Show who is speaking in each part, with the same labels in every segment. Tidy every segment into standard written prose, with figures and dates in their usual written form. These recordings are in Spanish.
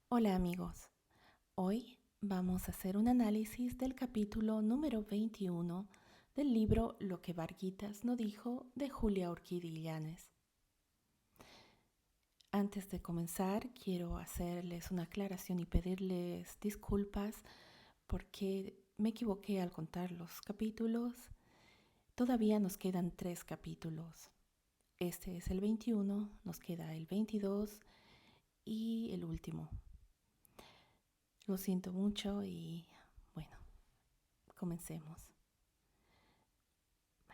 Speaker 1: Hola amigos, hoy vamos a hacer un análisis del capítulo número 21 del libro Lo que Varguitas no dijo de Julia Urquidi Llanes. Antes de comenzar, quiero hacerles una aclaración y pedirles disculpas porque me equivoqué al contar los capítulos. Todavía nos quedan 3 capítulos. Este es el 21, nos queda el 22 y el último. Lo siento mucho y bueno, comencemos.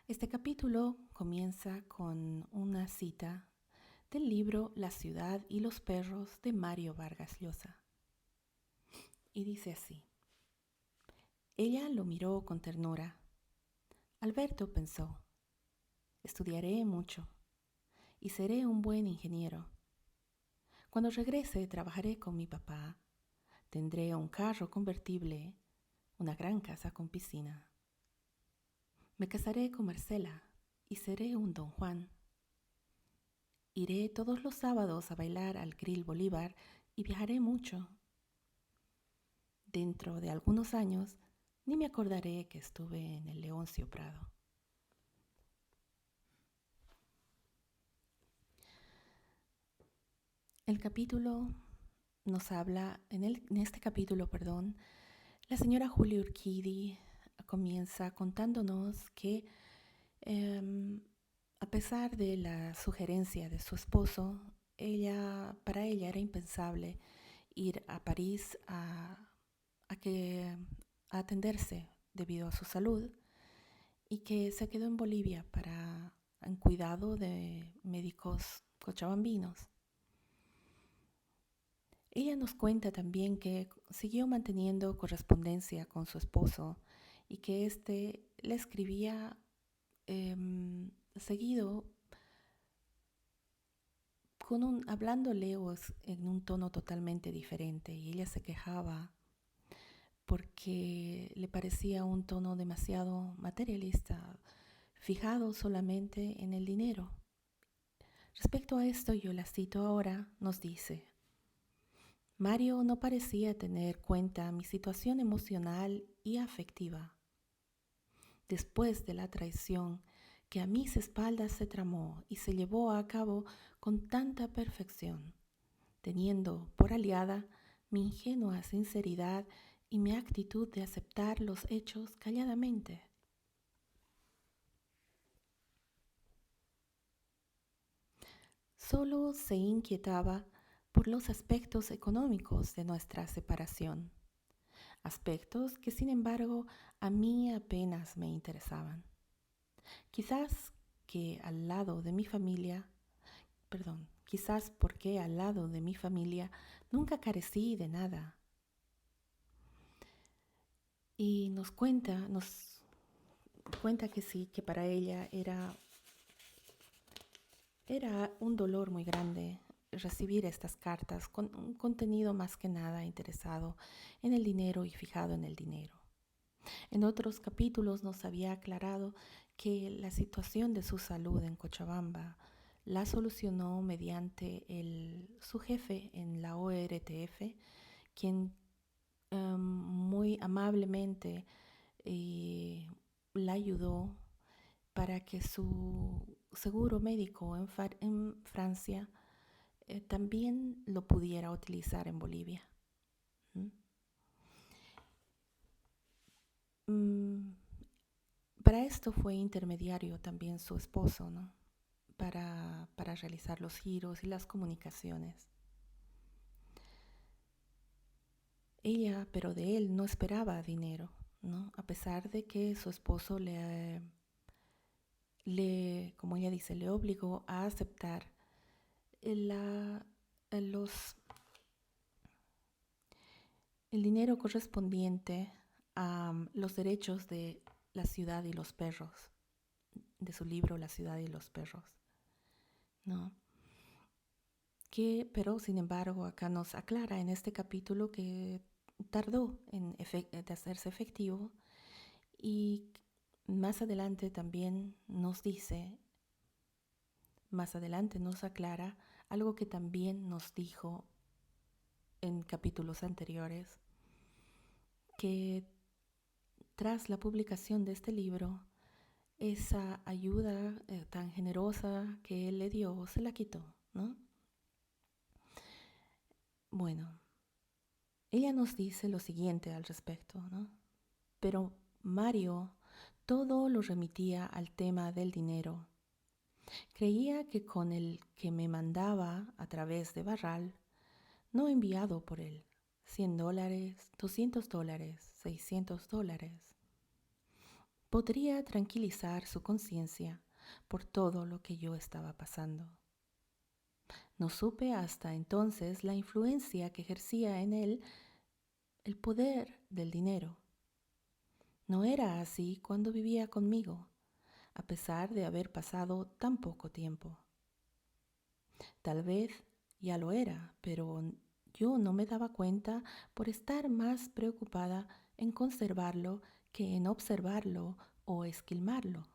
Speaker 1: Este capítulo comienza con una cita del libro La ciudad y los perros de Mario Vargas Llosa. Y dice así: Ella lo miró con ternura. Alberto pensó: estudiaré mucho y seré un buen ingeniero. Cuando regrese trabajaré con mi papá. Tendré un carro convertible, una gran casa con piscina. Me casaré con Marcela y seré un don Juan. Iré todos los sábados a bailar al Grill Bolívar y viajaré mucho. Dentro de algunos años ni me acordaré que estuve en el Leoncio Prado. El capítulo nos habla, en este capítulo, la señora Julia Urquidi comienza contándonos que a pesar de la sugerencia de su esposo, para ella era impensable ir a París a atenderse debido a su salud y que se quedó en Bolivia en cuidado de médicos cochabambinos. Ella nos cuenta también que siguió manteniendo correspondencia con su esposo y que éste le escribía seguido hablándole en un tono totalmente diferente, y ella se quejaba porque le parecía un tono demasiado materialista, fijado solamente en el dinero. Respecto a esto, yo la cito ahora, nos dice: Mario no parecía tener cuenta mi situación emocional y afectiva. Después de la traición que a mis espaldas se tramó y se llevó a cabo con tanta perfección, teniendo por aliada mi ingenua sinceridad y mi actitud de aceptar los hechos calladamente. Solo se inquietaba por los aspectos económicos de nuestra separación, aspectos que sin embargo a mí apenas me interesaban. Quizás que al lado de mi familia, quizás porque al lado de mi familia nunca carecí de nada. Y nos cuenta que sí, que para ella era un dolor muy grande recibir estas cartas con un contenido más que nada interesado en el dinero y fijado en el dinero. En otros capítulos nos había aclarado que la situación de su salud en Cochabamba la solucionó mediante su jefe en la ORTF, quien muy amablemente la ayudó para que su seguro médico en Francia también lo pudiera utilizar en Bolivia. ¿Mm? Mm, Para esto fue intermediario también su esposo, ¿no? Para realizar los giros y las comunicaciones. Ella, pero de él no esperaba dinero, ¿no? A pesar de que su esposo como ella dice, le obligó a aceptar la, los, el dinero correspondiente a los derechos de la ciudad y los perros, de su libro La ciudad y los perros, ¿no? Pero sin embargo acá nos aclara en este capítulo que tardó de hacerse efectivo, y más adelante también más adelante nos aclara algo que también nos dijo en capítulos anteriores, que tras la publicación de este libro, esa ayuda tan generosa que él le dio se la quitó, ¿no? Bueno, ella nos dice lo siguiente al respecto, ¿no? Pero Mario todo lo remitía al tema del dinero. Creía que con el que me mandaba a través de Barral, no enviado por él, $100, $200, $600, podría tranquilizar su conciencia por todo lo que yo estaba pasando. No supe hasta entonces la influencia que ejercía en él el poder del dinero. No era así cuando vivía conmigo, a pesar de haber pasado tan poco tiempo. Tal vez ya lo era, pero yo no me daba cuenta por estar más preocupada en conservarlo que en observarlo o esquilmarlo.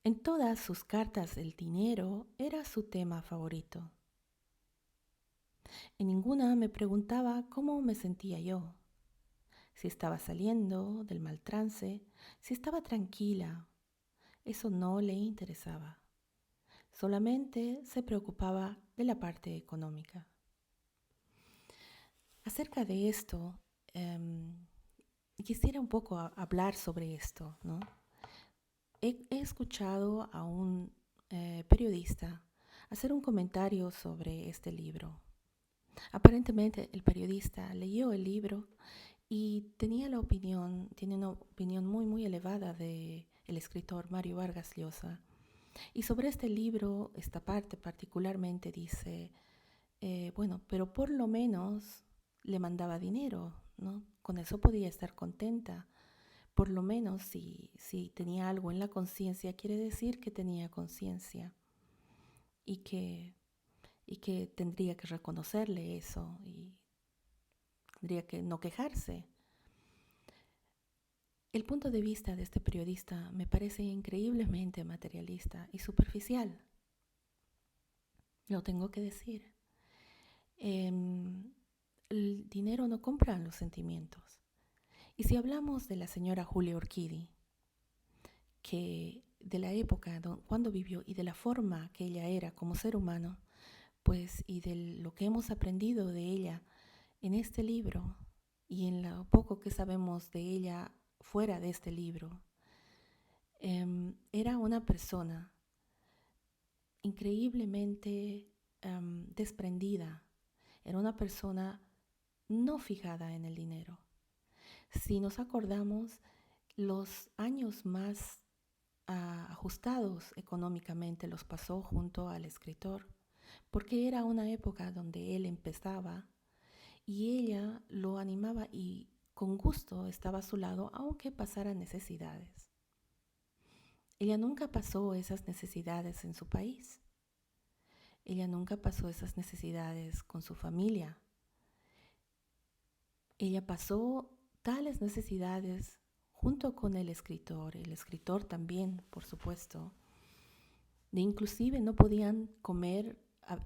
Speaker 1: En todas sus cartas el dinero era su tema favorito. En ninguna me preguntaba cómo me sentía yo, si estaba saliendo del mal trance, si estaba tranquila. Eso no le interesaba. Solamente se preocupaba de la parte económica. Acerca de esto, quisiera un poco hablar sobre esto, ¿no? He escuchado a un periodista hacer un comentario sobre este libro. Aparentemente el periodista leyó el libro y tiene una opinión muy, muy elevada del escritor Mario Vargas Llosa. Y sobre este libro, esta parte particularmente dice, bueno, pero por lo menos le mandaba dinero, ¿no? Con eso podía estar contenta. Por lo menos si tenía algo en la conciencia, quiere decir que tenía conciencia y que tendría que reconocerle eso y tendría que no quejarse. El punto de vista de este periodista me parece increíblemente materialista y superficial. Lo tengo que decir. El dinero no compra los sentimientos. Y si hablamos de la señora Julia Orchidi, que de la época cuando vivió y de la forma que ella era como ser humano, pues y de lo que hemos aprendido de ella en este libro y en lo poco que sabemos de ella fuera de este libro, era una persona increíblemente desprendida, era una persona no fijada en el dinero. Si nos acordamos, los años más ajustados económicamente los pasó junto al escritor, porque era una época donde él empezaba y ella lo animaba y con gusto estaba a su lado, aunque pasara necesidades. Ella nunca pasó esas necesidades en su país. Ella nunca pasó esas necesidades con su familia. Ella pasó tales necesidades junto con el escritor también, por supuesto, de inclusive no podían comer,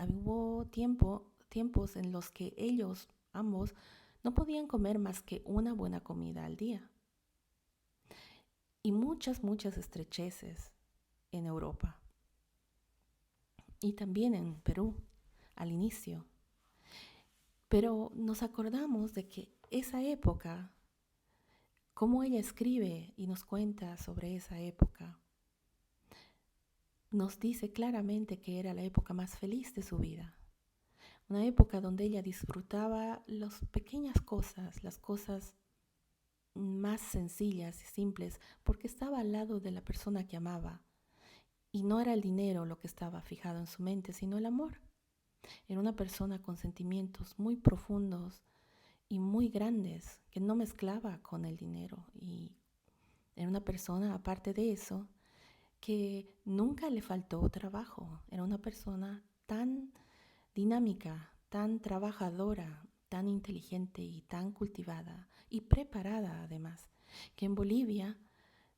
Speaker 1: hubo tiempos en los que ellos, ambos, no podían comer más que una buena comida al día. Y muchas, muchas estrecheces en Europa. Y también en Perú, al inicio. Pero nos acordamos de que esa época, como ella escribe y nos cuenta sobre esa época, nos dice claramente que era la época más feliz de su vida. Una época donde ella disfrutaba las pequeñas cosas, las cosas más sencillas y simples, porque estaba al lado de la persona que amaba. Y no era el dinero lo que estaba fijado en su mente, sino el amor. Era una persona con sentimientos muy profundos y muy grandes que no mezclaba con el dinero. Y era una persona, aparte de eso, que nunca le faltó trabajo. Era una persona tan dinámica, tan trabajadora, tan inteligente y tan cultivada y preparada además, que en Bolivia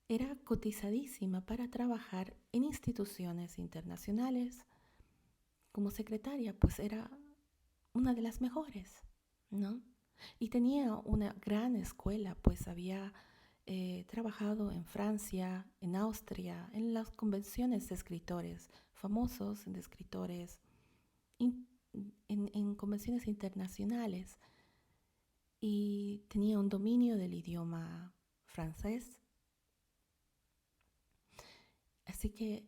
Speaker 1: era cotizadísima para trabajar en instituciones internacionales como secretaria, pues era una de las mejores, ¿no? Y tenía una gran escuela, pues había trabajado en Francia, en Austria, en las convenciones de escritores, famosos de escritores, in- en convenciones internacionales, y tenía un dominio del idioma francés. Así que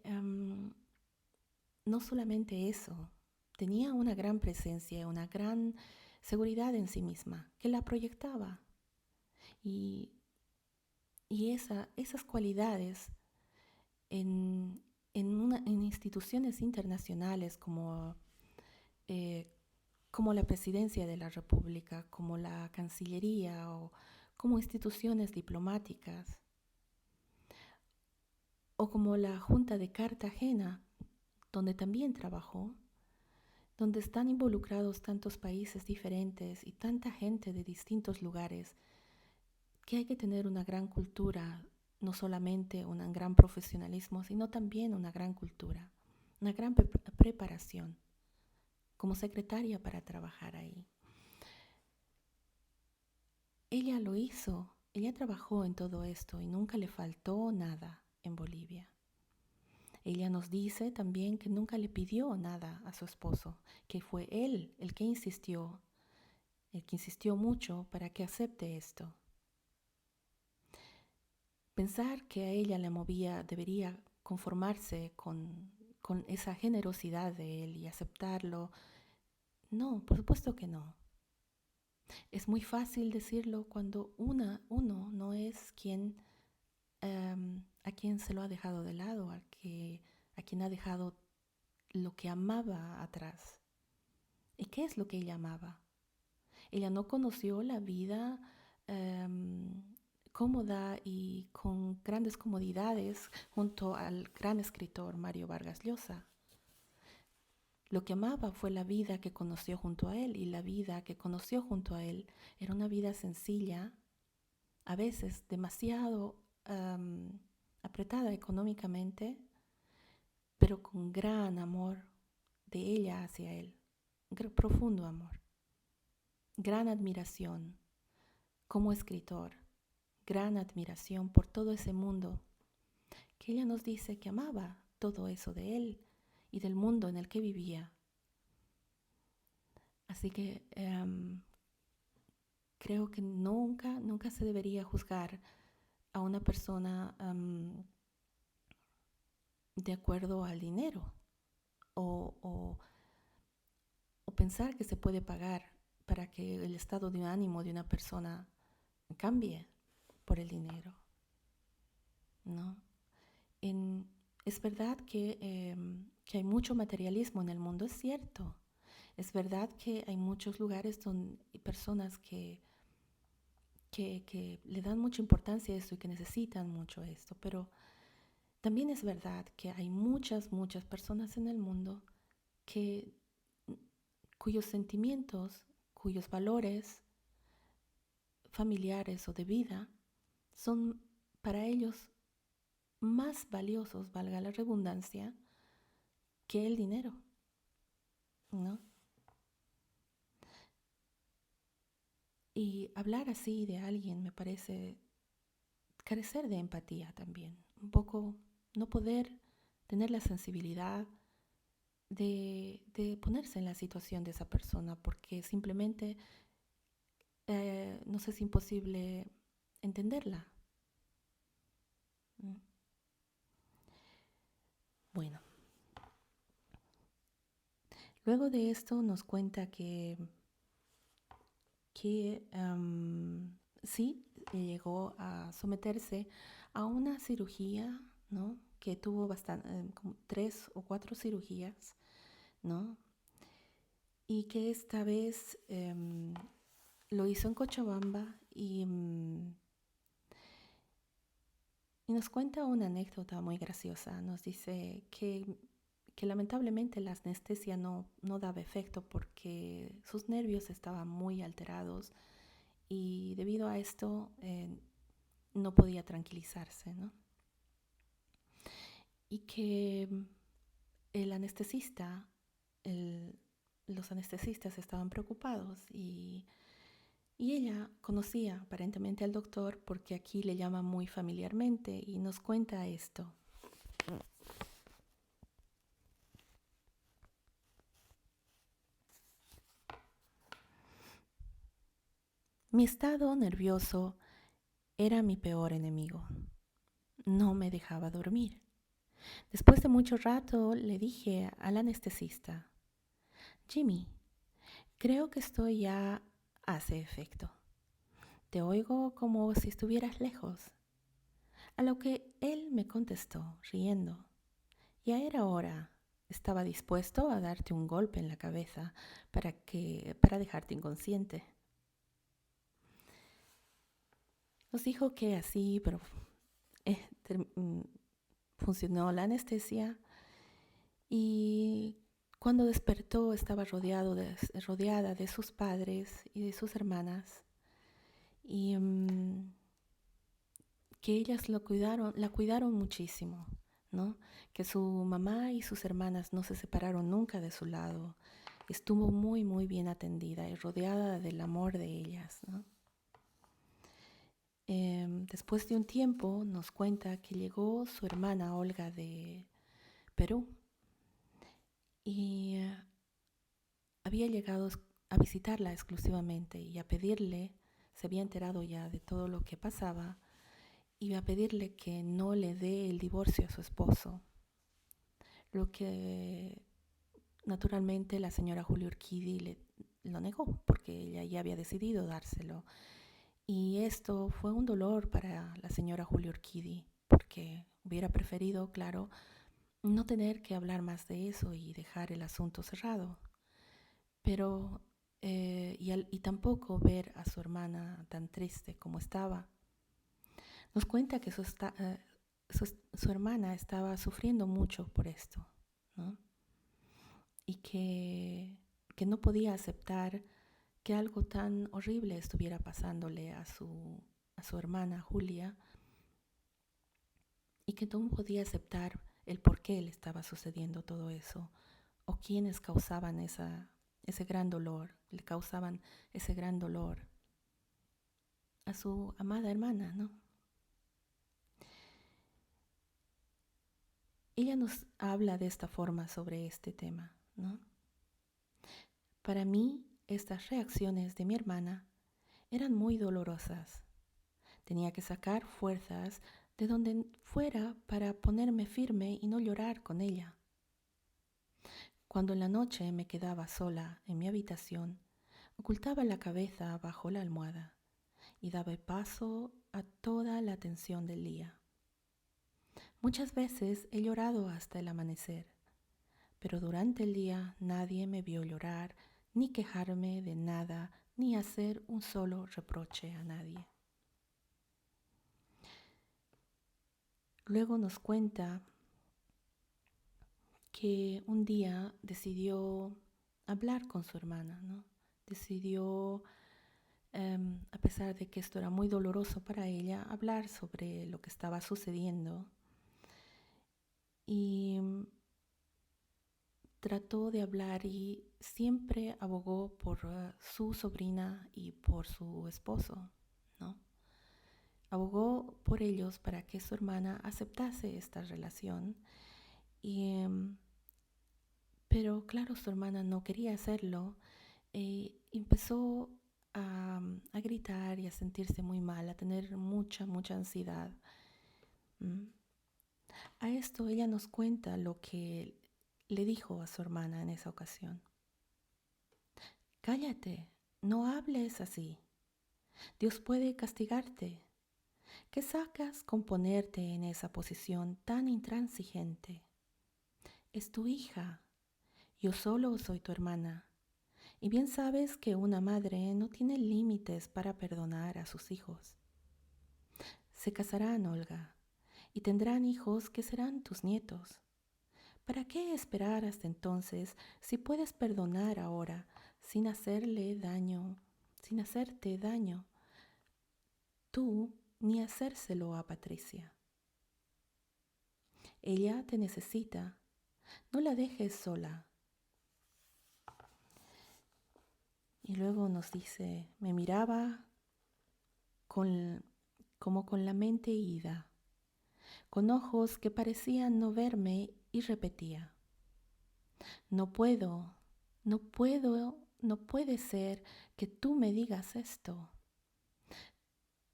Speaker 1: no solamente eso, tenía una gran presencia, una gran seguridad en sí misma que la proyectaba. Y, esas cualidades en, en instituciones internacionales eh, como la Presidencia de la República, como la Cancillería o como instituciones diplomáticas o como la Junta de Cartagena, donde también trabajó, donde están involucrados tantos países diferentes y tanta gente de distintos lugares, que hay que tener una gran cultura, no solamente un gran profesionalismo, sino también una gran cultura, una gran preparación como secretaria para trabajar ahí. Ella lo hizo, ella trabajó en todo esto y nunca le faltó nada en Bolivia. Ella nos dice también que nunca le pidió nada a su esposo, que fue él el que insistió mucho para que acepte esto. Pensar que a ella le movía, debería conformarse con esa generosidad de él y aceptarlo. No, por supuesto que no. Es muy fácil decirlo cuando uno no es a quien se lo ha dejado de lado, a quien ha dejado lo que amaba atrás. ¿Y qué es lo que ella amaba? Ella no conoció la vida um, cómoda y con grandes comodidades junto al gran escritor Mario Vargas Llosa. Lo que amaba fue la vida que conoció junto a él, y la vida que conoció junto a él era una vida sencilla, a veces demasiado apretada económicamente, pero con gran amor de ella hacia él, profundo amor, gran admiración como escritor, gran admiración por todo ese mundo, que ella nos dice que amaba todo eso de él y del mundo en el que vivía. Así que creo que nunca se debería juzgar a una persona de acuerdo al dinero o, o, o pensar que se puede pagar para que el estado de ánimo de una persona cambie por el dinero, ¿no? En, es verdad que hay mucho materialismo en el mundo, es cierto. Es verdad que hay muchos lugares donde hay personas que le dan mucha importancia a esto y que necesitan mucho esto, pero también es verdad que hay muchas personas en el mundo que, cuyos sentimientos, cuyos valores familiares o de vida son para ellos más valiosos, valga la redundancia, que el dinero, ¿no? Y hablar así de alguien me parece carecer de empatía también, un poco no poder tener la sensibilidad de ponerse en la situación de esa persona, porque simplemente nos es imposible entenderla. ¿Mm? Bueno, luego de esto nos cuenta que sí, llegó a someterse a una cirugía, ¿no? Que tuvo como 3 o 4 cirugías, ¿no? Y que esta vez lo hizo en Cochabamba y nos cuenta una anécdota muy graciosa. Nos dice que lamentablemente la anestesia no daba efecto porque sus nervios estaban muy alterados, y debido a esto no podía tranquilizarse, ¿no? Y que el anestesista el- los anestesistas estaban preocupados y ella conocía aparentemente al doctor porque aquí le llama muy familiarmente y nos cuenta esto. Mi estado nervioso era mi peor enemigo. No me dejaba dormir. Después de mucho rato le dije al anestesista, Jimmy, creo que esto ya hace efecto. Te oigo como si estuvieras lejos. A lo que él me contestó, riendo, ya era hora. Estaba dispuesto a darte un golpe en la cabeza para dejarte inconsciente. Nos dijo que así, pero eh, funcionó la anestesia y cuando despertó estaba rodeada de sus padres y de sus hermanas y que ellas la cuidaron muchísimo, ¿no? Que su mamá y sus hermanas no se separaron nunca de su lado. Estuvo muy, muy bien atendida y rodeada del amor de ellas, ¿no? Después de un tiempo nos cuenta que llegó su hermana Olga de Perú y había llegado a visitarla exclusivamente y a pedirle, se había enterado ya de todo lo que pasaba, y a pedirle que no le dé el divorcio a su esposo, lo que naturalmente la señora Julia Urquidi lo negó porque ella ya había decidido dárselo. Y esto fue un dolor para la señora Julia Urquidi porque hubiera preferido, claro, no tener que hablar más de eso y dejar el asunto cerrado. Pero, y tampoco ver a su hermana tan triste como estaba. Nos cuenta que su hermana estaba sufriendo mucho por esto, ¿no? Y que no podía aceptar que algo tan horrible estuviera pasándole a su hermana Julia y que no podía aceptar el por qué le estaba sucediendo todo eso o quiénes causaban ese gran dolor, le causaban ese gran dolor a su amada hermana, ¿no? Ella nos habla de esta forma sobre este tema, ¿no? Para mí, estas reacciones de mi hermana eran muy dolorosas. Tenía que sacar fuerzas de donde fuera para ponerme firme y no llorar con ella. Cuando en la noche me quedaba sola en mi habitación, ocultaba la cabeza bajo la almohada y daba paso a toda la tensión del día. Muchas veces he llorado hasta el amanecer, pero durante el día nadie me vio llorar, ni quejarme de nada, ni hacer un solo reproche a nadie. Luego nos cuenta que un día decidió hablar con su hermana, ¿no? Decidió, a pesar de que esto era muy doloroso para ella, hablar sobre lo que estaba sucediendo y trató de hablar y siempre abogó por su sobrina y por su esposo, ¿no? Abogó por ellos para que su hermana aceptase esta relación y pero claro, su hermana no quería hacerlo. Empezó a gritar y a sentirse muy mal, a tener mucha, mucha ansiedad. ¿Mm? A esto ella nos cuenta lo que le dijo a su hermana en esa ocasión. Cállate, no hables así. Dios puede castigarte. ¿Qué sacas con ponerte en esa posición tan intransigente? Es tu hija. Yo solo soy tu hermana. Y bien sabes que una madre no tiene límites para perdonar a sus hijos. Se casarán, Olga, y tendrán hijos que serán tus nietos. ¿Para qué esperar hasta entonces si puedes perdonar ahora sin hacerle daño, sin hacerte daño tú ni hacérselo a Patricia? Ella te necesita, no la dejes sola. Y luego nos dice, me miraba como con la mente ida, con ojos que parecían no verme y repetía, no puedo, no puedo, no puede ser que tú me digas esto.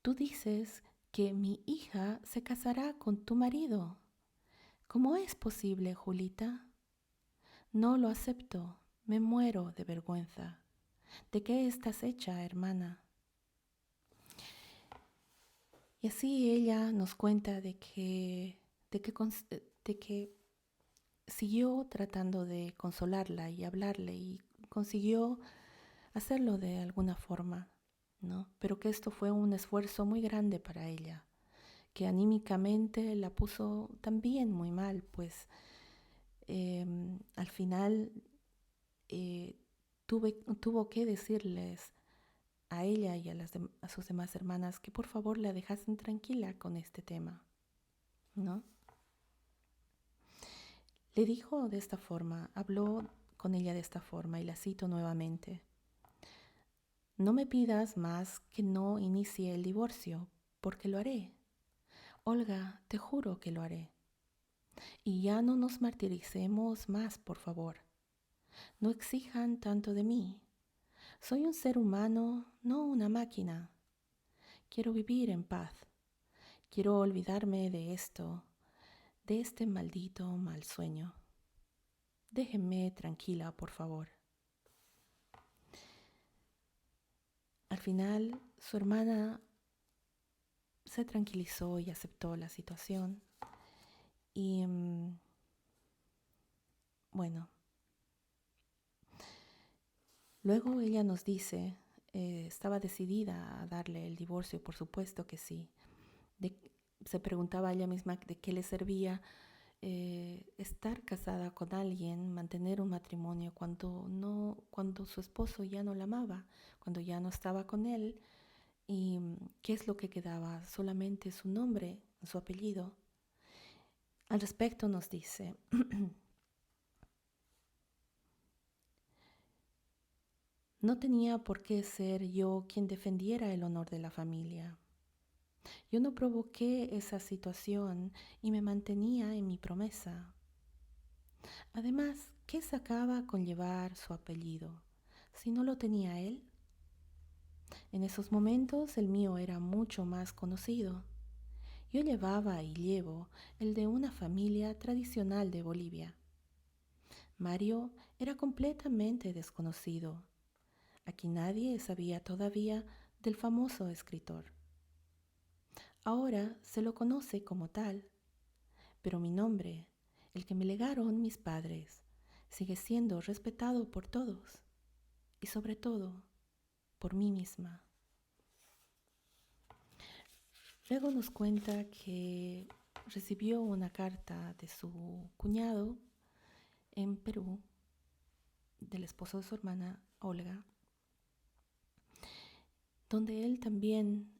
Speaker 1: Tú dices que mi hija se casará con tu marido. ¿Cómo es posible, Julita? No lo acepto, me muero de vergüenza. ¿De qué estás hecha, hermana? Y así ella nos cuenta de que siguió tratando de consolarla y hablarle y consiguió hacerlo de alguna forma, ¿no? Pero que esto fue un esfuerzo muy grande para ella, que anímicamente la puso también muy mal, pues al final eh, tuvo que decirles a ella y a sus demás hermanas que por favor la dejasen tranquila con este tema, ¿no? Le dijo de esta forma, habló con ella de esta forma y la cito nuevamente. No me pidas más que no inicie el divorcio, porque lo haré. Olga, te juro que lo haré. Y ya no nos martiricemos más, por favor. No exijan tanto de mí. Soy un ser humano, no una máquina. Quiero vivir en paz. Quiero olvidarme de esto, de este maldito mal sueño. Déjenme tranquila, por favor. Al final, su hermana se tranquilizó y aceptó la situación. Y bueno, luego ella nos dice, estaba decidida a darle el divorcio, por supuesto que sí. De, Se preguntaba a ella misma de qué le servía estar casada con alguien, mantener un matrimonio cuando su esposo ya no la amaba, cuando ya no estaba con él. ¿Y qué es lo que quedaba? Solamente su nombre, su apellido. Al respecto nos dice, no tenía por qué ser yo quien defendiera el honor de la familia. Yo no provoqué esa situación y me mantenía en mi promesa. Además, ¿qué sacaba con llevar su apellido si no lo tenía él? En esos momentos el mío era mucho más conocido. Yo llevaba y llevo el de una familia tradicional de Bolivia. Mario era completamente desconocido. Aquí nadie sabía todavía del famoso escritor. Ahora se lo conoce como tal, pero mi nombre, el que me legaron mis padres, sigue siendo respetado por todos y sobre todo por mí misma. Luego nos cuenta que recibió una carta de su cuñado en Perú, del esposo de su hermana, Olga, donde él también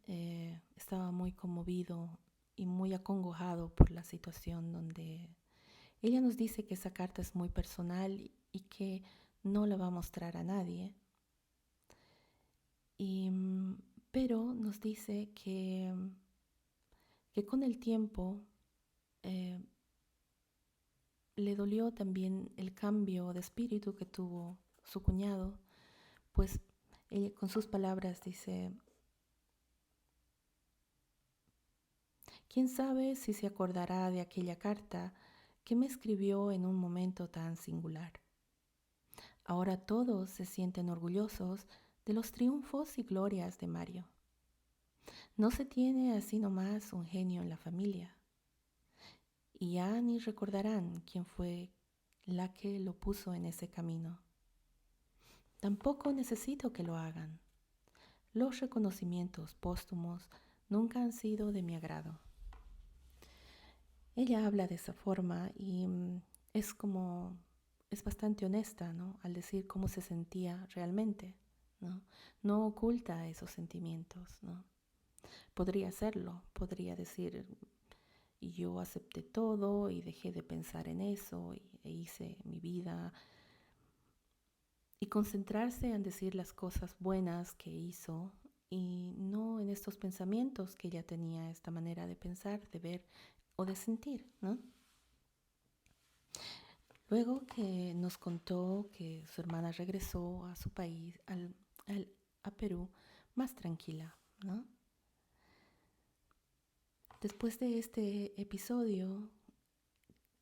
Speaker 1: estaba muy conmovido y muy acongojado por la situación, donde ella nos dice que esa carta es muy personal y que no la va a mostrar a nadie. Y, pero nos dice que con el tiempo eh, le dolió también el cambio de espíritu que tuvo su cuñado, pues ella con sus palabras dice, ¿quién sabe si se acordará de aquella carta que me escribió en un momento tan singular? Ahora todos se sienten orgullosos de los triunfos y glorias de Mario. No se tiene así nomás un genio en la familia. Y ya ni recordarán quién fue la que lo puso en ese camino. Tampoco necesito que lo hagan. Los reconocimientos póstumos nunca han sido de mi agrado. Ella habla de esa forma y es bastante honesta, ¿no? Al decir cómo se sentía realmente, ¿no? No oculta esos sentimientos, ¿no? Podría hacerlo, podría decir, y yo acepté todo y dejé de pensar en eso e hice mi vida y concentrarse en decir las cosas buenas que hizo y no en estos pensamientos que ella tenía, esta manera de pensar, de ver o de sentir, ¿no? Luego que nos contó que su hermana regresó a su país, a Perú, más tranquila, ¿no? Después de este episodio,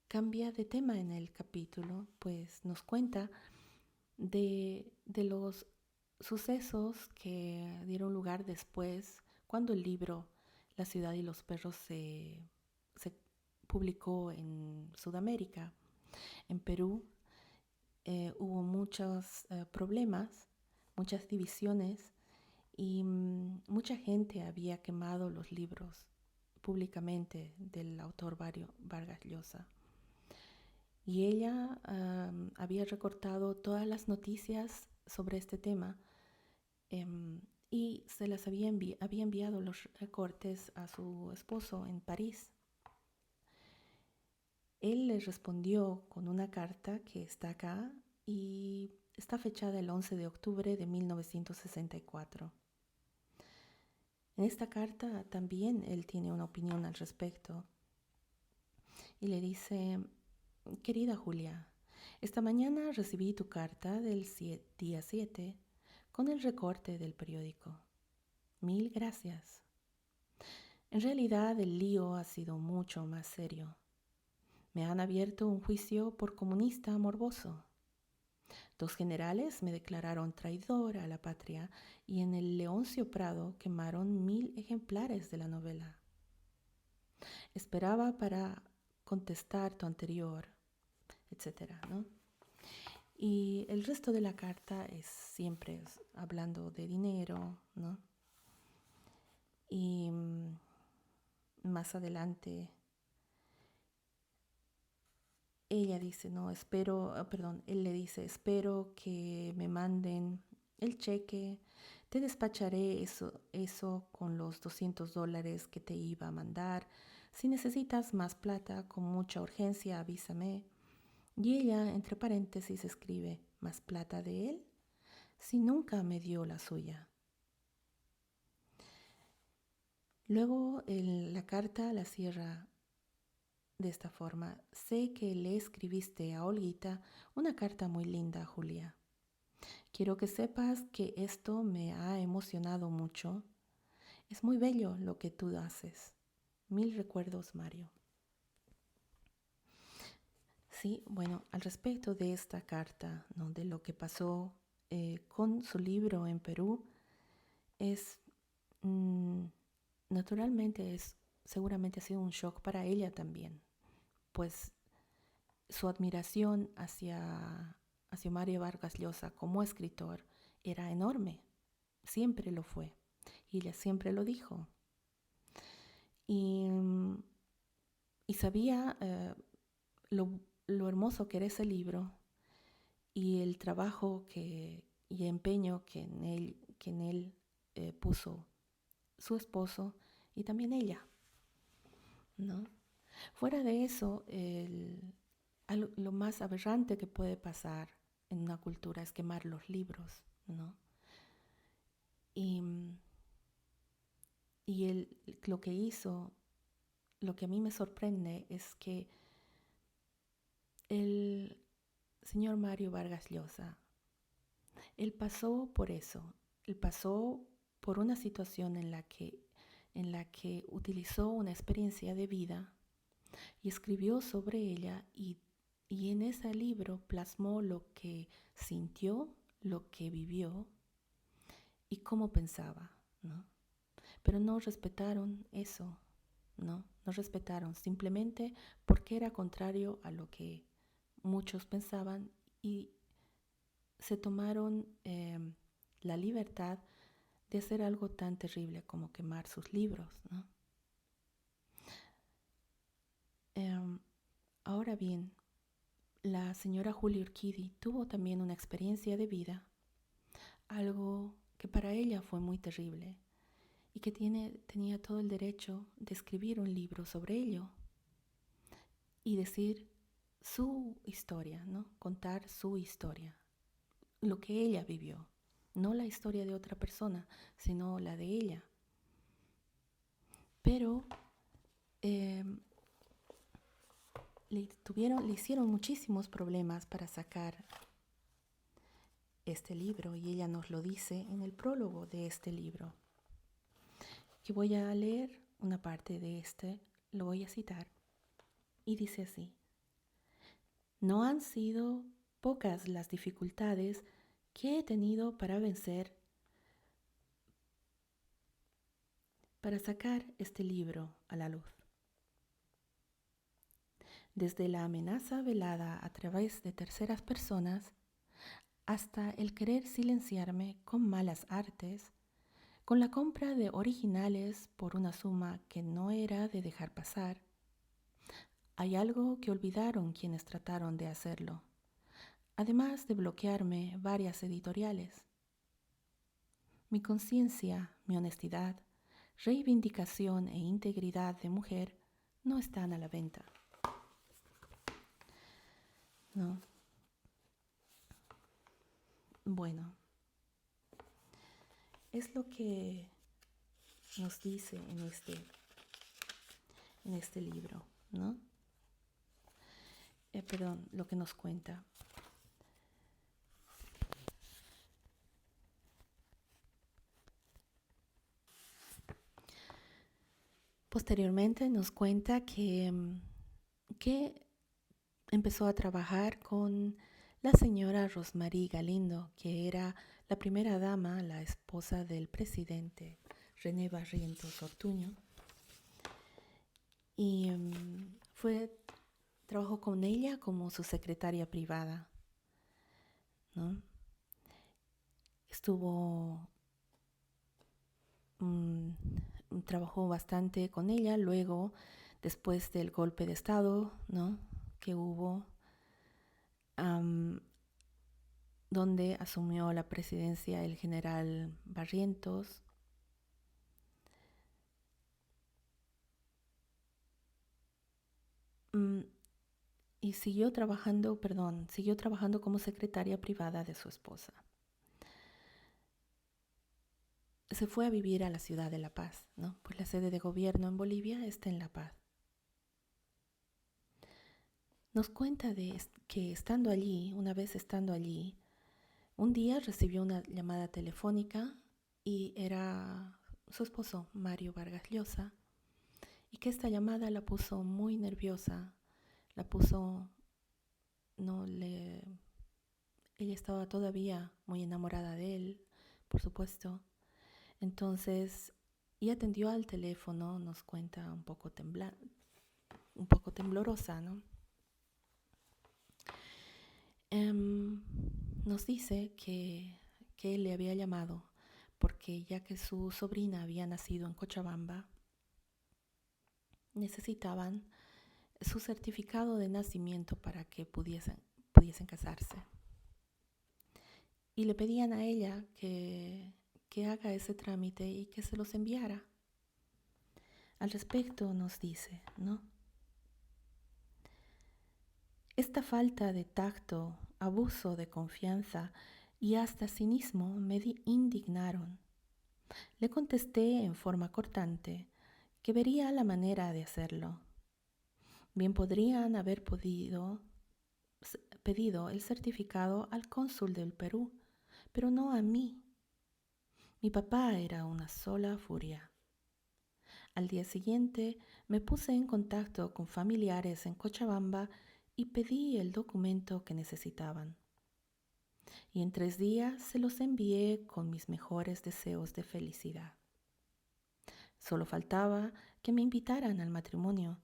Speaker 1: cambia de tema en el capítulo, pues nos cuenta de los sucesos que dieron lugar después, cuando el libro La ciudad y los perros se publicó en Sudamérica. En Perú hubo muchos problemas, muchas divisiones y mucha gente había quemado los libros públicamente del autor Vargas Llosa. Y ella había recortado todas las noticias sobre este tema y se las había enviado los recortes a su esposo en París. Él le respondió con una carta que está acá y está fechada el 11 de octubre de 1964. En esta carta también él tiene una opinión al respecto y le dice: querida Julia, esta mañana recibí tu carta del día 7 con el recorte del periódico. Mil gracias. En realidad el lío ha sido mucho más serio. Me han abierto un juicio por comunista morboso. 2 generales me declararon traidor a la patria y en el Leoncio Prado quemaron 1000 ejemplares de la novela. Esperaba para contestar tu anterior, etcétera, ¿no? Y el resto de la carta es siempre hablando de dinero, ¿no? Y más adelante ella dice, no, él le dice, espero que me manden el cheque, te despacharé eso con los $200 que te iba a mandar. Si necesitas más plata con mucha urgencia, avísame. Y ella, entre paréntesis, escribe, ¿más plata de él? Si nunca me dio la suya. Luego la carta la cierra de esta forma: sé que le escribiste a Olguita una carta muy linda, Julia. Quiero que sepas que esto me ha emocionado mucho. Es muy bello lo que tú haces. Mil recuerdos, Mario. Sí, bueno, al respecto de esta carta, ¿no?, de lo que pasó con su libro en Perú, es mm, naturalmente seguramente ha sido un shock para ella también, pues su admiración hacia Mario Vargas Llosa como escritor era enorme, siempre lo fue, y ella siempre lo dijo. Y, y sabía lo, lo hermoso que era ese libro y el trabajo y empeño que en él puso su esposo y también ella, ¿no? Fuera de eso, lo más aberrante que puede pasar en una cultura es quemar los libros, ¿no? Y, lo que hizo, lo que a mí me sorprende es que el señor Mario Vargas Llosa, él pasó por eso, él pasó por una situación en la que utilizó una experiencia de vida y escribió sobre ella y en ese libro plasmó lo que sintió, lo que vivió y cómo pensaba, ¿no? Pero no respetaron eso, ¿no? No respetaron simplemente porque era contrario a lo que muchos pensaban y se tomaron la libertad de hacer algo tan terrible como quemar sus libros, ¿no? Ahora bien, la señora Julia Urquidi tuvo también una experiencia de vida, algo que para ella fue muy terrible y que tenía todo el derecho de escribir un libro sobre ello y decir su historia, ¿no? Contar su historia, lo que ella vivió, no la historia de otra persona, sino la de ella. Pero eh, le hicieron muchísimos problemas para sacar este libro, y ella nos lo dice en el prólogo de este libro. Yo voy a leer una parte de este, lo voy a citar, y dice así: no han sido pocas las dificultades que he tenido para vencer, para sacar este libro a la luz. Desde la amenaza velada a través de terceras personas, hasta el querer silenciarme con malas artes, con la compra de originales por una suma que no era de dejar pasar. Hay algo que olvidaron quienes trataron de hacerlo, además de bloquearme varias editoriales. Mi conciencia, mi honestidad, reivindicación e integridad de mujer no están a la venta. ¿No? Bueno, es lo que nos dice en este libro, ¿no? Perdón, lo que nos cuenta. Posteriormente nos cuenta que empezó a trabajar con la señora Rosmarie Galindo, que era la primera dama, la esposa del presidente René Barrientos Ortuño. Y trabajó con ella como su secretaria privada, ¿no? Trabajó bastante con ella. Luego, después del golpe de Estado, ¿no?, que hubo, donde asumió la presidencia el general Barrientos. Y siguió trabajando como secretaria privada de su esposa. Se fue a vivir a la ciudad de La Paz, ¿no? Pues la sede de gobierno en Bolivia está en La Paz. Nos cuenta que una vez estando allí, un día recibió una llamada telefónica y era su esposo, Mario Vargas Llosa, y que esta llamada la puso muy nerviosa, ella estaba todavía muy enamorada de él, por supuesto. Entonces, y atendió al teléfono, nos cuenta un poco temblorosa, ¿no? Nos dice que él le había llamado porque, ya que su sobrina había nacido en Cochabamba, necesitaban su certificado de nacimiento para que pudiesen casarse. Y le pedían a ella que haga ese trámite y que se los enviara. Al respecto nos dice, ¿no? Esta falta de tacto, abuso de confianza y hasta cinismo me indignaron. Le contesté en forma cortante que vería la manera de hacerlo. Bien podrían haber pedido el certificado al cónsul del Perú, pero no a mí. Mi papá era una sola furia. Al día siguiente me puse en contacto con familiares en Cochabamba y pedí el documento que necesitaban. Y en 3 días se los envié con mis mejores deseos de felicidad. Solo faltaba que me invitaran al matrimonio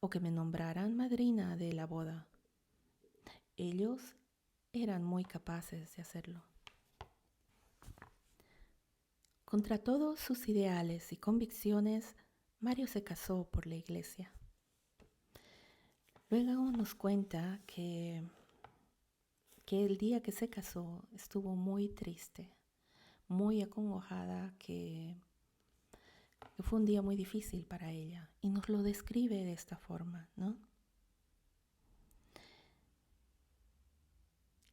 Speaker 1: o que me nombraran madrina de la boda. Ellos eran muy capaces de hacerlo. Contra todos sus ideales y convicciones, Mario se casó por la iglesia. Luego nos cuenta que el día que se casó estuvo muy triste, muy acongojada, que fue un día muy difícil para ella, y nos lo describe de esta forma, ¿no?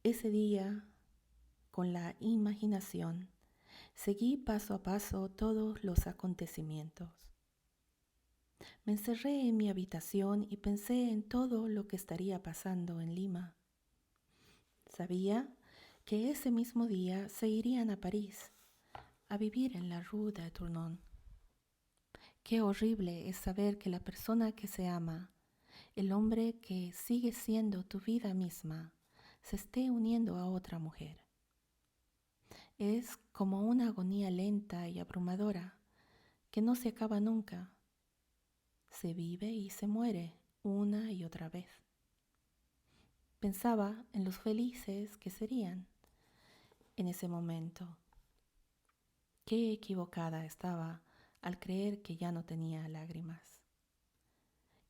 Speaker 1: Ese día con la imaginación, seguí paso a paso todos los acontecimientos. Me encerré en mi habitación y pensé en todo lo que estaría pasando en Lima. Sabía que ese mismo día se irían a París, a vivir en la Rue de Tournon. Qué horrible es saber que la persona que se ama, el hombre que sigue siendo tu vida misma, se esté uniendo a otra mujer. Es como una agonía lenta y abrumadora que no se acaba nunca. Se vive y se muere una y otra vez. Pensaba en los felices que serían en ese momento. Qué equivocada estaba al creer que ya no tenía lágrimas.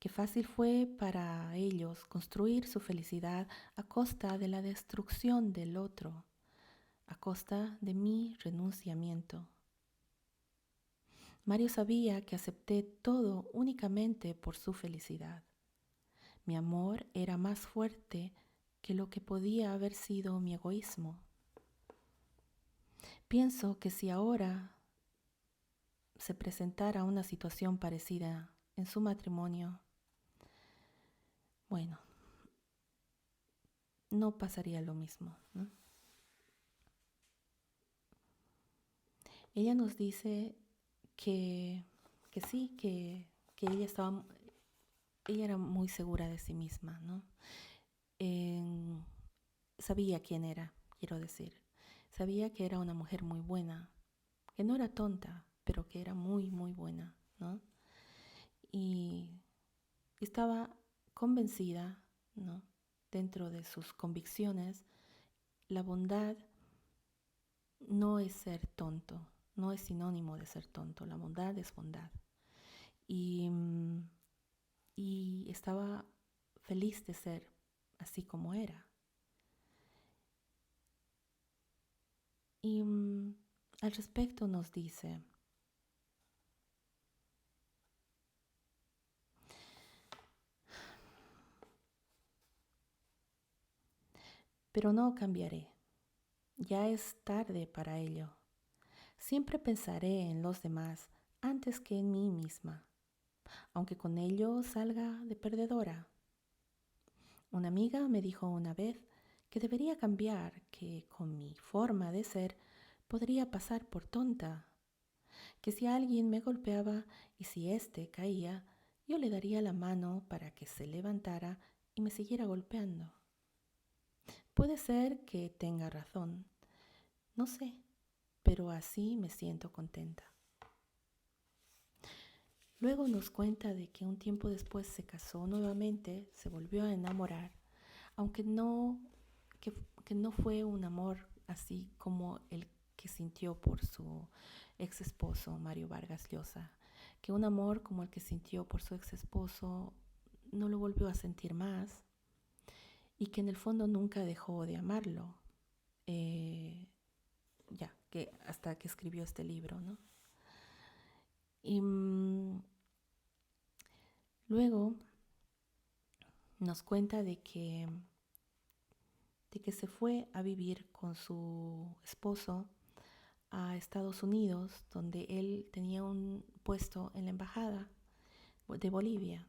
Speaker 1: Qué fácil fue para ellos construir su felicidad a costa de la destrucción del otro, a costa de mi renunciamiento. Mario sabía que acepté todo únicamente por su felicidad. Mi amor era más fuerte que lo que podía haber sido mi egoísmo. Pienso que si ahora se presentara una situación parecida en su matrimonio, bueno, no pasaría lo mismo, ¿no? Ella nos dice que sí, que ella era muy segura de sí misma, ¿no? Sabía quién era, quiero decir. Sabía que era una mujer muy buena, que no era tonta, pero que era muy, muy buena, ¿no? Y estaba convencida, ¿no? Dentro de sus convicciones, la bondad no es ser tonto, no es sinónimo de ser tonto, la bondad es bondad. Y, y estaba feliz de ser así como era. Y al respecto nos dice: pero no cambiaré, ya es tarde para ello. Siempre pensaré en los demás antes que en mí misma, aunque con ello salga de perdedora. Una amiga me dijo una vez que debería cambiar, que con mi forma de ser podría pasar por tonta, que si alguien me golpeaba y si éste caía, yo le daría la mano para que se levantara y me siguiera golpeando. Puede ser que tenga razón, no sé, pero así me siento contenta. Luego nos cuenta de que un tiempo después se casó nuevamente, se volvió a enamorar, aunque que no fue un amor así como el que sintió por su ex esposo Mario Vargas Llosa, que un amor como el que sintió por su ex esposo no lo volvió a sentir más y que en el fondo nunca dejó de amarlo, ya que hasta que escribió este libro, ¿no? Y luego nos cuenta de que se fue a vivir con su esposo a Estados Unidos, donde él tenía un puesto en la embajada de Bolivia,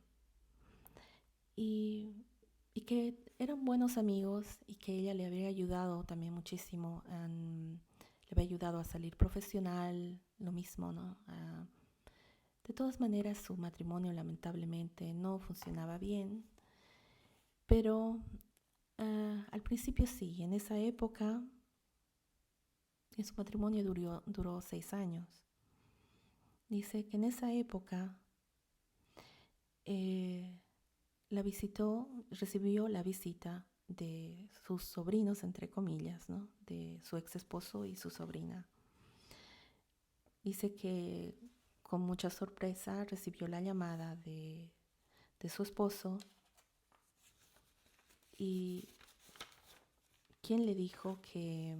Speaker 1: y, y que eran buenos amigos y que ella le había ayudado también muchísimo, le había ayudado a salir profesional, lo mismo, ¿no? De todas maneras, su matrimonio lamentablemente no funcionaba bien, pero al principio sí, en esa época, su matrimonio duró 6 años. Dice que en esa época recibió la visita de sus sobrinos, entre comillas, ¿no? De su ex esposo y su sobrina. Dice que con mucha sorpresa recibió la llamada de su esposo y quien le dijo que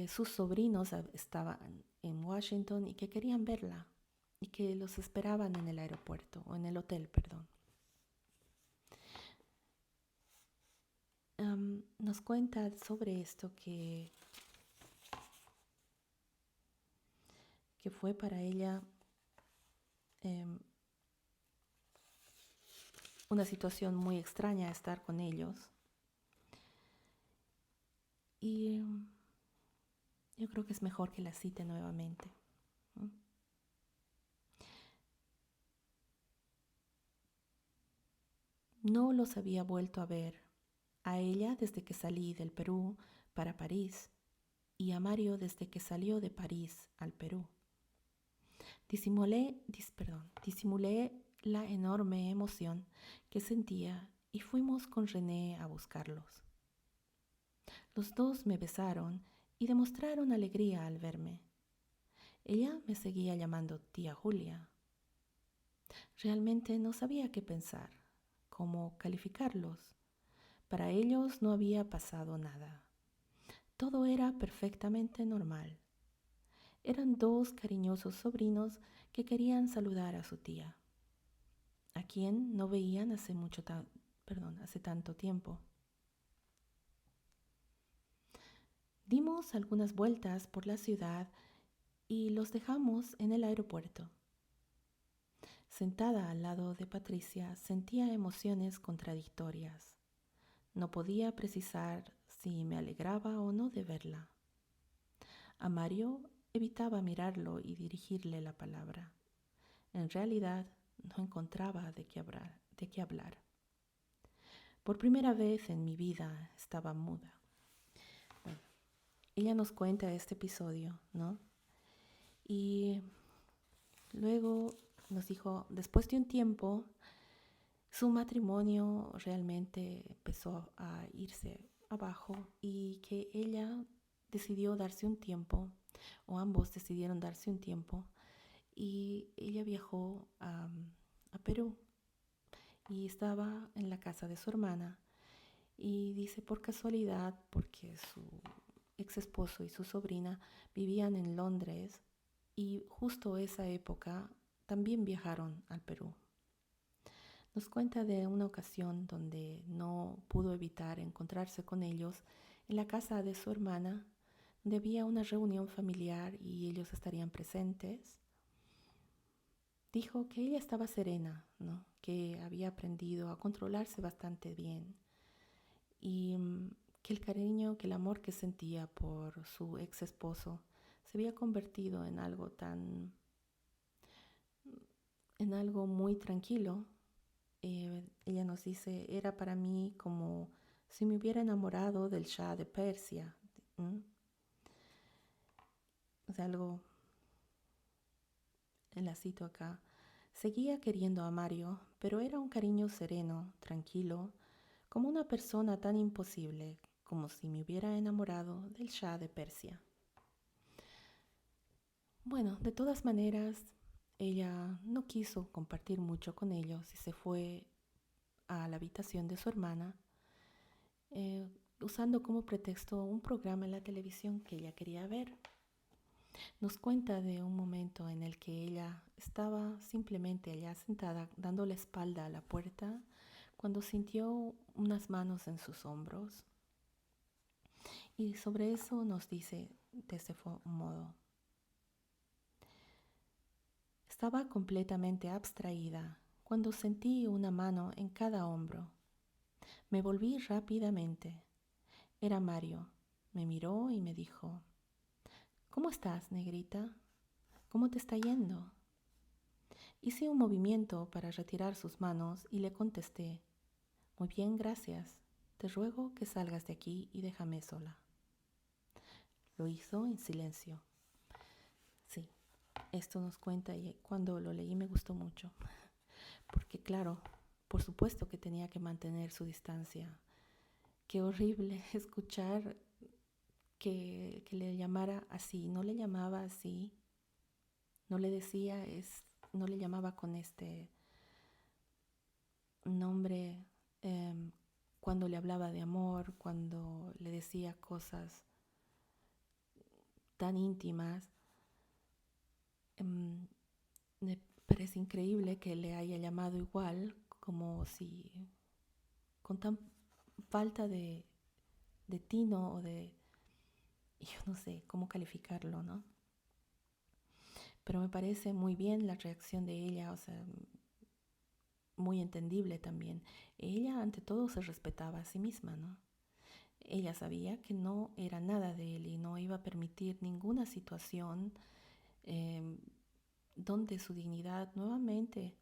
Speaker 1: sus sobrinos estaban en Washington y que querían verla y que los esperaban en el aeropuerto, o en el hotel, perdón. nos cuenta sobre esto que fue para ella em, una situación muy extraña estar con ellos. Y yo creo que es mejor que la cite nuevamente. No los había vuelto a ver, a ella desde que salí del Perú para París y a Mario desde que salió de París al Perú. Disimulé la enorme emoción que sentía y fuimos con René a buscarlos. Los dos me besaron y demostraron alegría al verme. Ella me seguía llamando tía Julia. Realmente no sabía qué pensar, cómo calificarlos. Para ellos no había pasado nada. Todo era perfectamente normal. Eran dos cariñosos sobrinos que querían saludar a su tía, a quien no veían hace tanto tiempo. Dimos algunas vueltas por la ciudad y los dejamos en el aeropuerto. Sentada al lado de Patricia, sentía emociones contradictorias. No podía precisar si me alegraba o no de verla. A Mario evitaba mirarlo y dirigirle la palabra. En realidad, no encontraba de qué hablar. Por primera vez en mi vida estaba muda. Bueno, ella nos cuenta este episodio, ¿no? Y luego nos dijo, después de un tiempo, su matrimonio realmente empezó a irse abajo y que ella decidió darse un tiempo, o ambos decidieron darse un tiempo, y ella viajó a Perú y estaba en la casa de su hermana. Y dice por casualidad, porque su ex esposo y su sobrina vivían en Londres y justo esa época también viajaron al Perú. Nos cuenta de una ocasión donde no pudo evitar encontrarse con ellos en la casa de su hermana, donde había una reunión familiar y ellos estarían presentes. Dijo que ella estaba serena, ¿no? Que había aprendido a controlarse bastante bien y que el cariño, que el amor que sentía por su ex esposo se había convertido en algo muy tranquilo. Ella nos dice, era para mí como si me hubiera enamorado del Shah de Persia. O sea, algo, la cito acá. Seguía queriendo a Mario, pero era un cariño sereno, tranquilo, como una persona tan imposible, como si me hubiera enamorado del Shah de Persia. Bueno, de todas maneras, ella no quiso compartir mucho con ellos y se fue a la habitación de su hermana, usando como pretexto un programa en la televisión que ella quería ver. Nos cuenta de un momento en el que ella estaba simplemente allá sentada, dando la espalda a la puerta, cuando sintió unas manos en sus hombros. Y sobre eso nos dice de ese modo. Estaba completamente abstraída cuando sentí una mano en cada hombro. Me volví rápidamente. Era Mario. Me miró y me dijo, ¿cómo estás, negrita? ¿Cómo te está yendo? Hice un movimiento para retirar sus manos y le contesté, muy bien, gracias. Te ruego que salgas de aquí y déjame sola. Lo hizo en silencio. Sí, esto nos cuenta y cuando lo leí me gustó mucho. Porque claro, por supuesto que tenía que mantener su distancia. Qué horrible escuchar que le llamara así. No le llamaba así. No le decía, no le llamaba con este nombre cuando le hablaba de amor, cuando le decía cosas tan íntimas. Me parece increíble que le haya llamado igual, como si con tan falta de tino o de, yo no sé cómo calificarlo, ¿no? Pero me parece muy bien la reacción de ella, o sea, muy entendible también. Ella ante todo se respetaba a sí misma, ¿no? Ella sabía que no era nada de él y no iba a permitir ninguna situación eh, donde su dignidad nuevamente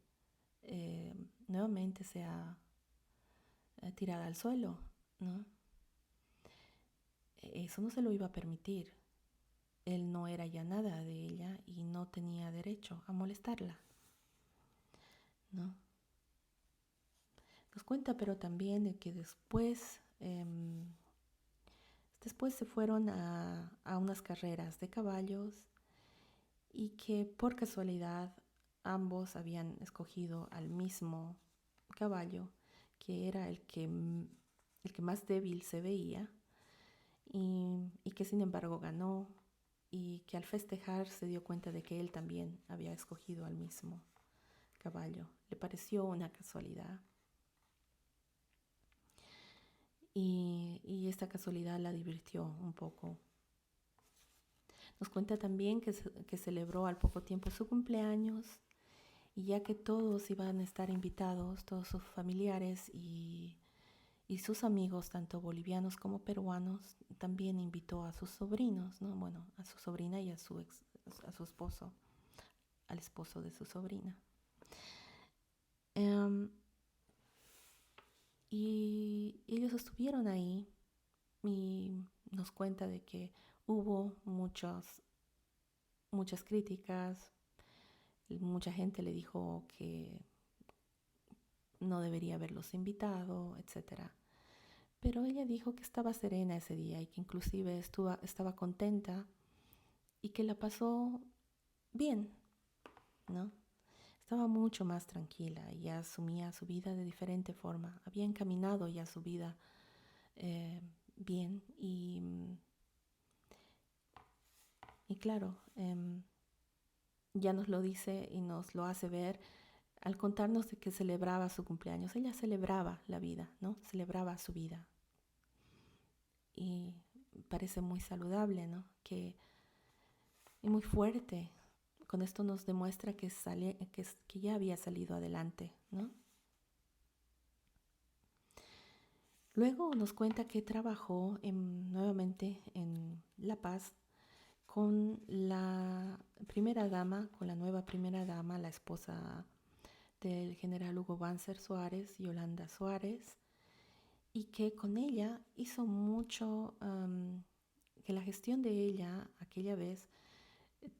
Speaker 1: sea tirada al suelo, ¿no? Eso no se lo iba a permitir. Él no era ya nada de ella y no tenía derecho a molestarla, ¿no? Nos cuenta pero también de que después se fueron a unas carreras de caballos y que por casualidad ambos habían escogido al mismo caballo, que era el que más débil se veía y que sin embargo ganó y que al festejar se dio cuenta de que él también había escogido al mismo caballo. Le pareció una casualidad y esta casualidad la divirtió un poco. Nos cuenta también que celebró al poco tiempo su cumpleaños y ya que todos iban a estar invitados, todos sus familiares y sus amigos, tanto bolivianos como peruanos, también invitó a sus sobrinos, ¿no? Bueno, a su sobrina y a su esposo, al esposo de su sobrina. Y ellos estuvieron ahí y nos cuenta de que hubo muchas críticas, mucha gente le dijo que no debería haberlos invitado, etcétera. Pero ella dijo que estaba serena ese día y que inclusive estaba contenta y que la pasó bien, ¿no? Estaba mucho más tranquila y ya asumía su vida de diferente forma. Había encaminado ya su vida bien y claro, ya nos lo dice y nos lo hace ver al contarnos de que celebraba su cumpleaños. Ella celebraba la vida, ¿no? Celebraba su vida. Y parece muy saludable, ¿no? Y muy fuerte. Con esto nos demuestra que ya había salido adelante, ¿no? Luego nos cuenta que trabajó nuevamente en La Paz con la primera dama, con la nueva primera dama, la esposa del general Hugo Banzer Suárez, Yolanda Suárez, y que con ella hizo mucho, que la gestión de ella aquella vez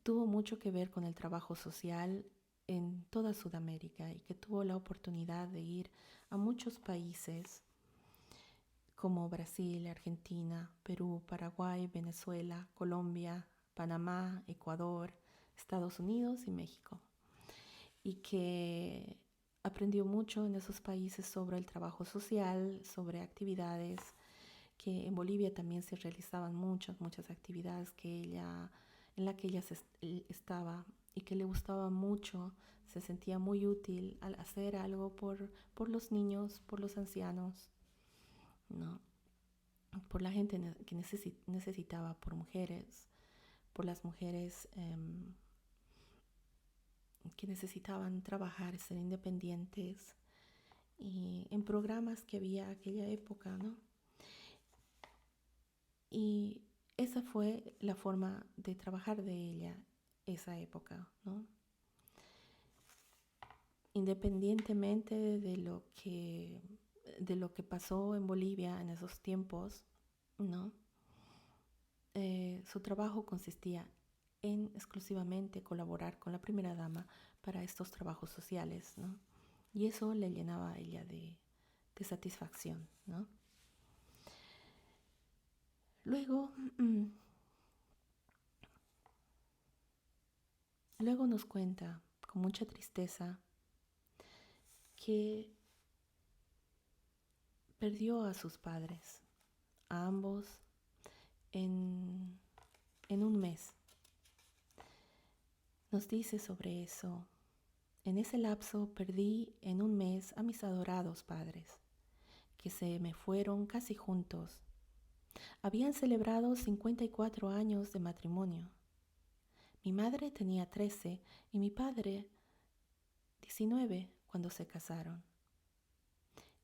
Speaker 1: tuvo mucho que ver con el trabajo social en toda Sudamérica y que tuvo la oportunidad de ir a muchos países como Brasil, Argentina, Perú, Paraguay, Venezuela, Colombia, Panamá, Ecuador, Estados Unidos y México. Y que aprendió mucho en esos países sobre el trabajo social, sobre actividades, que en Bolivia también se realizaban muchas actividades en las que ella estaba y que le gustaba mucho, se sentía muy útil al hacer algo por los niños, por los ancianos, ¿no? Por la gente que necesitaba, por mujeres, por las mujeres que necesitaban trabajar, ser independientes, y en programas que había aquella época, ¿no? Y esa fue la forma de trabajar de ella esa época, ¿no? Independientemente de lo que pasó en Bolivia en esos tiempos, ¿no? Su trabajo consistía en exclusivamente colaborar con la primera dama para estos trabajos sociales, ¿no? Y eso le llenaba a ella de satisfacción, ¿no? Luego, luego nos cuenta con mucha tristeza que perdió a sus padres, a ambos, en, en un mes. Nos dice sobre eso: en ese lapso perdí en un mes a mis adorados padres, que se me fueron casi juntos. Habían celebrado 54 años de matrimonio. Mi madre tenía 13 y mi padre 19 cuando se casaron.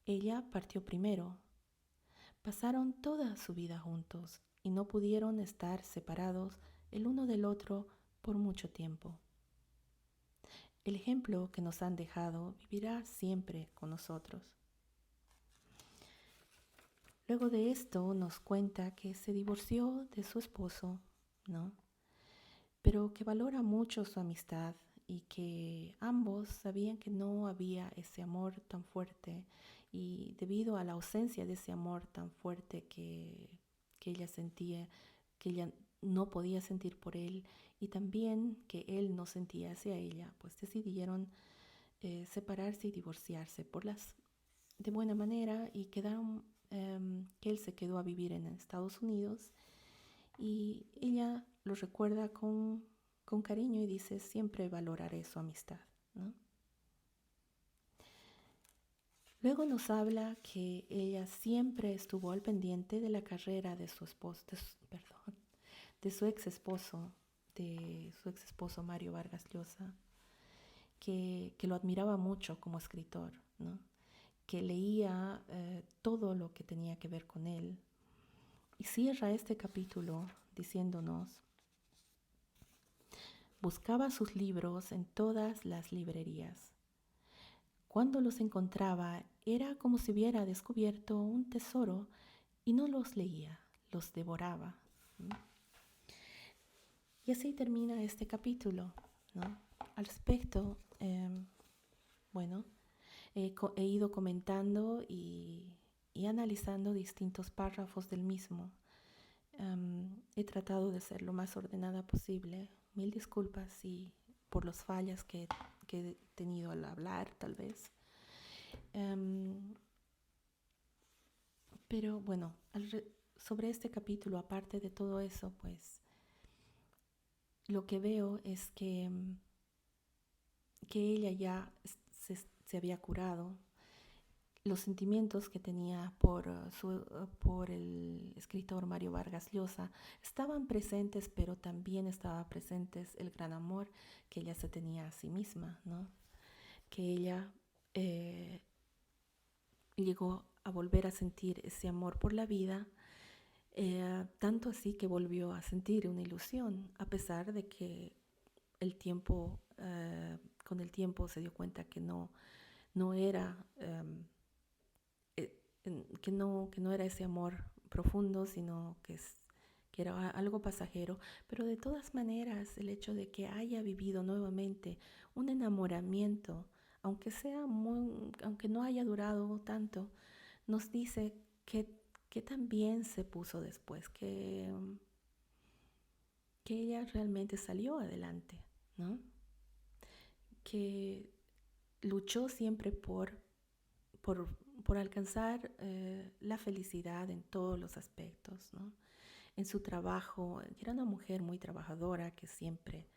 Speaker 1: Ella partió primero. Pasaron toda su vida juntos y no pudieron estar separados el uno del otro por mucho tiempo. El ejemplo que nos han dejado vivirá siempre con nosotros. Luego de esto nos cuenta que se divorció de su esposo, ¿no? Pero que valora mucho su amistad y que ambos sabían que no había ese amor tan fuerte, y debido a la ausencia de ese amor tan fuerte que ella sentía, que ella no podía sentir por él, y también que él no sentía hacia ella, pues decidieron separarse y divorciarse de buena manera, y quedaron, que él se quedó a vivir en Estados Unidos, y ella lo recuerda con cariño y dice: siempre valoraré su amistad, ¿no? Luego nos habla que ella siempre estuvo al pendiente de la carrera de su esposo, de su ex esposo Mario Vargas Llosa, que lo admiraba mucho como escritor, ¿no? Que leía todo lo que tenía que ver con él. Y cierra este capítulo diciéndonos: buscaba sus libros en todas las librerías. Cuando los encontraba era como si hubiera descubierto un tesoro, y no los leía, los devoraba. Y así termina este capítulo, ¿no? Al respecto, bueno, he ido comentando y analizando distintos párrafos del mismo. He tratado de ser lo más ordenada posible. Mil disculpas por las fallas que he tenido al hablar, tal vez. Pero bueno, sobre este capítulo, aparte de todo eso, pues lo que veo es que ella ya se había curado. Los sentimientos que tenía por el escritor Mario Vargas Llosa estaban presentes, pero también estaba presente el gran amor que ella se tenía a sí misma, ¿no? Que ella llegó a volver a sentir ese amor por la vida, tanto así que volvió a sentir una ilusión, a pesar de que con el tiempo se dio cuenta que no era... que no era ese amor profundo, sino que era algo pasajero. Pero de todas maneras, el hecho de que haya vivido nuevamente un enamoramiento, aunque no haya durado tanto, nos dice que también se puso después, que ella realmente salió adelante, ¿no? Que luchó siempre por, por alcanzar la felicidad en todos los aspectos, ¿no? En su trabajo, era una mujer muy trabajadora, que siempre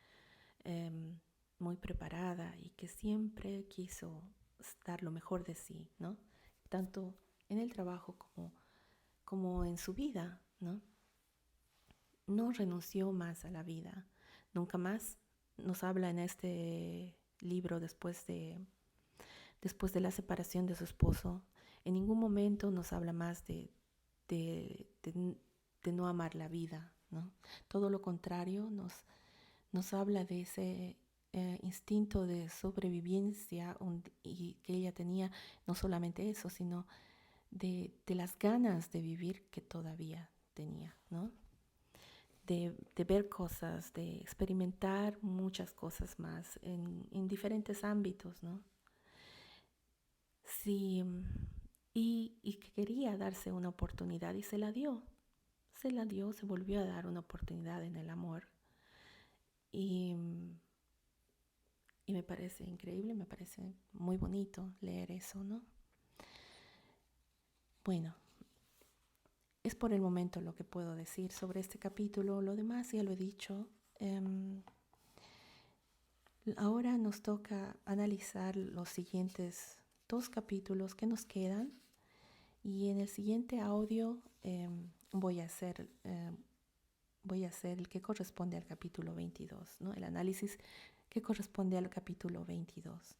Speaker 1: eh, muy preparada, y que siempre quiso dar lo mejor de sí, ¿no? Tanto en el trabajo como en su vida, ¿no? No renunció más a la vida, nunca más. Nos habla en este libro, después de la separación de su esposo, en ningún momento nos habla más de, de no amar la vida, ¿no? Todo lo contrario, nos habla de ese instinto de sobrevivencia, y que ella tenía, no solamente eso, sino de las ganas de vivir que todavía tenía, ¿no? De ver cosas, de experimentar muchas cosas más en diferentes ámbitos, ¿no? Sí, y que quería darse una oportunidad, y se la dio, se volvió a dar una oportunidad en el amor. Y, y me parece increíble, me parece muy bonito leer eso, ¿no? Bueno, es por el momento lo que puedo decir sobre este capítulo. Lo demás ya lo he dicho. Ahora nos toca analizar los siguientes 2 capítulos que nos quedan, y en el siguiente audio voy a hacer, el que corresponde al capítulo 22, ¿no? El análisis que corresponde al capítulo 22.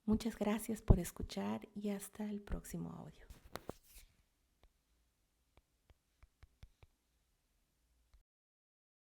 Speaker 1: Muchas gracias por escuchar y hasta el próximo audio.